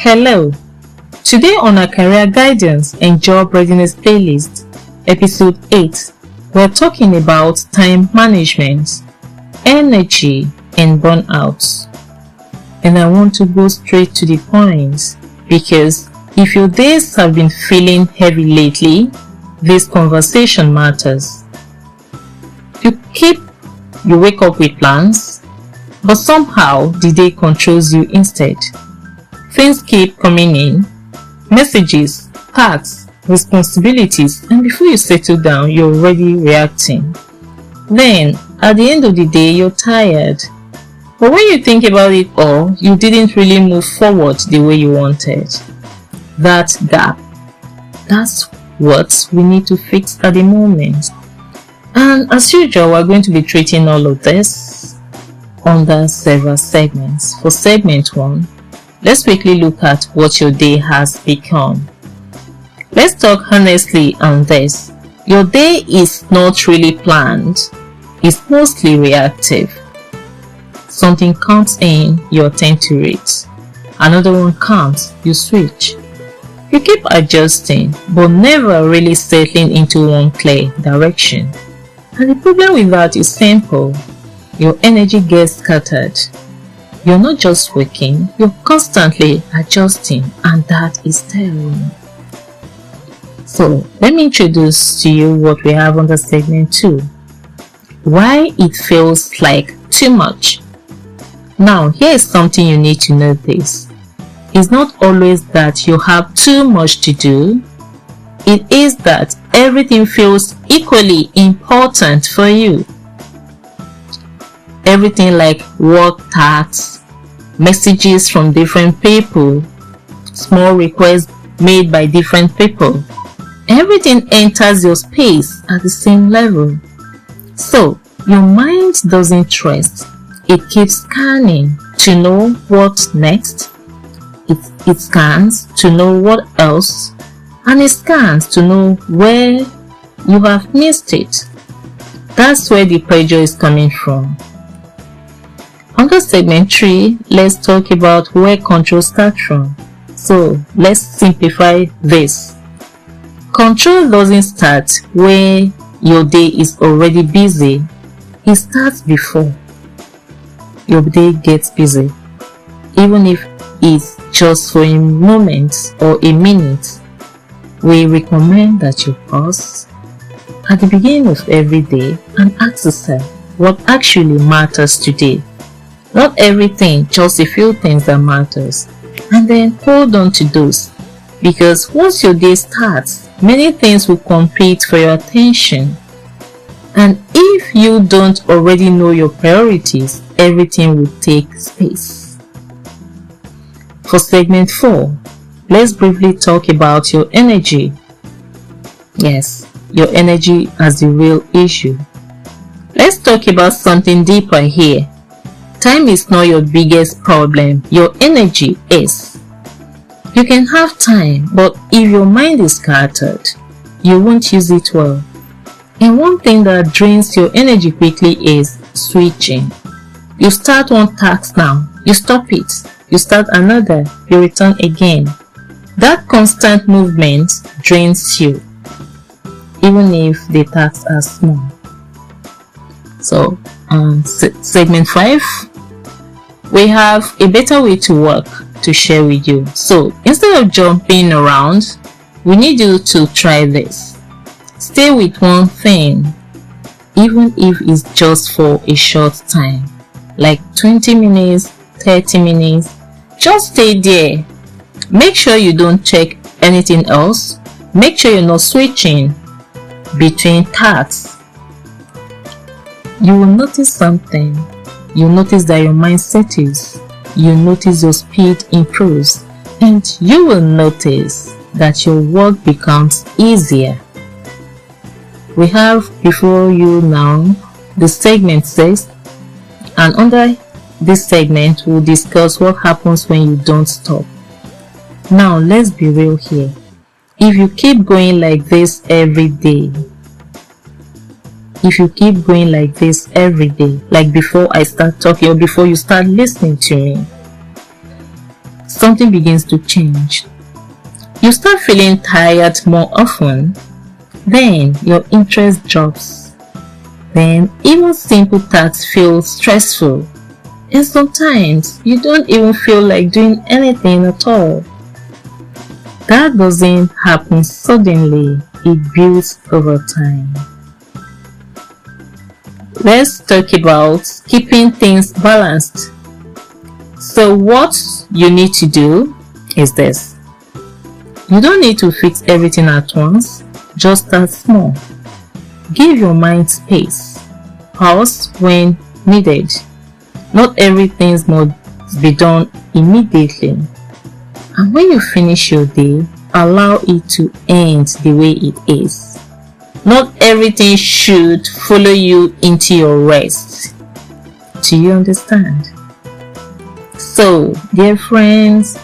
Hello, today on our Career Guidance and Job Readiness playlist, Episode 8, we're talking about time management, energy, and burnout. And I want to go straight to the point because if your days have been feeling heavy lately, this conversation matters. You wake up with plans, but somehow the day controls you instead. Things keep coming in, messages, tasks, responsibilities, and before you settle down, you're already reacting. Then, at the end of the day, you're tired. But when you think about it all, you didn't really move forward the way you wanted. That gap, that's what we need to fix at the moment. And as usual, we're going to be treating all of this under several segments. For segment 1, let's quickly look at what your day has become. Let's talk honestly on this. Your day is not really planned. It's mostly reactive. Something comes in, you attend to it. Another one comes, you switch. You keep adjusting, but never really settling into one clear direction. And the problem with that is simple. Your energy gets scattered. You're not just working, you're constantly adjusting, and that is tiring. So, let me introduce to you what we have under segment 2. Why it feels like too much. Now, here is something you need to notice. It's not always that you have too much to do. It is that everything feels equally important for you. Everything like work tasks, messages from different people, small requests made by different people. Everything enters your space at the same level. So, your mind doesn't rest. It keeps scanning to know what's next. It scans to know what else. And it scans to know where you have missed it. That's where the pressure is coming from. Under segment 3, let's talk about where control starts from. So, let's simplify this. Control doesn't start where your day is already busy. It starts before your day gets busy. Even if it's just for a moment or a minute, we recommend that you pause at the beginning of every day and ask yourself what actually matters today. Not everything, just a few things that matters. And then hold on to those. Because once your day starts, many things will compete for your attention. And if you don't already know your priorities, everything will take space. For segment 4, let's briefly talk about your energy. Yes, your energy as the real issue. Let's talk about something deeper here. Time is not your biggest problem, your energy is. You can have time, but if your mind is scattered, you won't use it well. And one thing that drains your energy quickly is switching. You start one task now, you stop it. You start another, you return again. That constant movement drains you, even if the tasks are small. So, segment 5, we have a better way to work to share with you. So, instead of jumping around, we need you to try this. Stay with one thing, even if it's just for a short time, like 20 minutes, 30 minutes. Just stay there. Make sure you don't check anything else. Make sure you're not switching between tasks. You will notice something. You notice that your mind settles. You notice your speed improves. And you will notice that your work becomes easier. We have before you now the segment 6, and under this segment we'll discuss what happens when you don't stop. Now let's be real here. If you keep going like this every day, like before I start talking or before you start listening to me, something begins to change. You start feeling tired more often. Then your interest drops. Then even simple tasks feel stressful. And sometimes you don't even feel like doing anything at all. That doesn't happen suddenly. It builds over time. Let's talk about keeping things balanced. So what you need to do is this. You don't need to fix everything at once. Just start small. Give your mind space. Pause when needed. Not everything must be done immediately. And when you finish your day, allow it to end the way it is. Not everything should follow you into your rest. Do you understand? So, dear friends,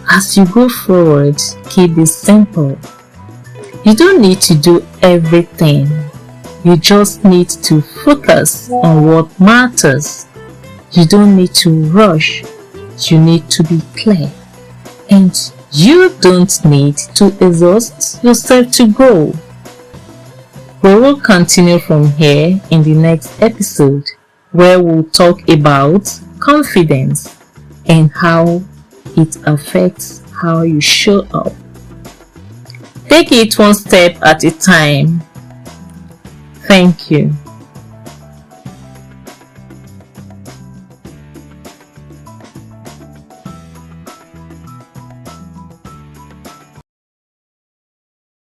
as you go forward, keep this simple. You don't need to do everything. You just need to focus on what matters. You don't need to rush. You need to be clear. And you don't need to exhaust yourself to go. We will continue from here in the next episode, where we'll talk about confidence and how it affects how you show up. Take it one step at a time. Thank you.